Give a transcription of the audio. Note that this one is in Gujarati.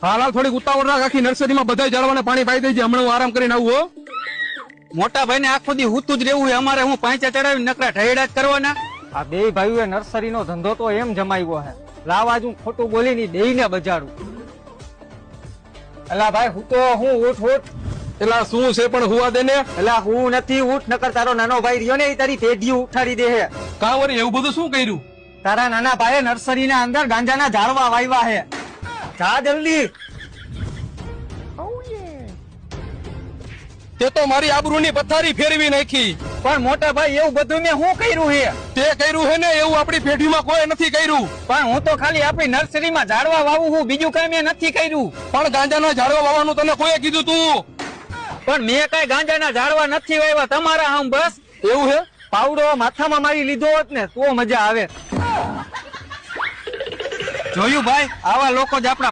હાલ થોડીક ઉતાવળ રાખ, આખી નર્સરીમાં બધા ઝાડવાને પાણી પાઈ દેજે. હમણાં હું આરામ કરીને આવું. મોટા ભાઈ ને આખો દી હુતું જ રહેવું. અમારે હું પાંચા ચડાવી નકરા ઢેડા જ કરવાના. આ બે ભાઈઓએ નર્સરીનો ધંધો તો એમ જમાવ્યો હે. લાવા જ હું ખોટું બોલીને બેયને બજાડું. એલા ભાઈ હું તો હું ઉઠ. એલા શું છે પણ હુવા દે ને. એલા હું નથી ઉઠ, નકર તારો નાનો ભાઈ રહ્યો ને એ તારી પેઢીઓ ઉઠાડી દે હે. કા વળી એવું બધું શું કર્યું? તારા નાના ભાઈએ નર્સરીના અંદર ગાંજાના ઝાડવા વાવ્યા હે. જા જલ્દી. તે તો મારી આબરૂની પથારી ફેરવી નાખી. પણ મોટા ભાઈ એવું બધું મેં શું કર્યું હે? તે કર્યું હે ને એવું આપણી પેઢીમાં કોઈ નથી કર્યું. પણ હું તો ખાલી આપણી નર્સરીમાં ઝાડવા વાવું હું, બીજું કઈ મેં નથી કર્યું. પણ ગાંજાના ઝાડવા વાવવાનું તને કોઈએ કીધું તું? પણ મેં કઈ ગાંજાના ઝાડવા નથી વાવ્યા, તમારા આમ બસ. એવું હે? પાવડો માથામાં મારી લીધો હોત ને તો મજા આવે. જોયું ભાઈ, આવા લોકો જ આપણા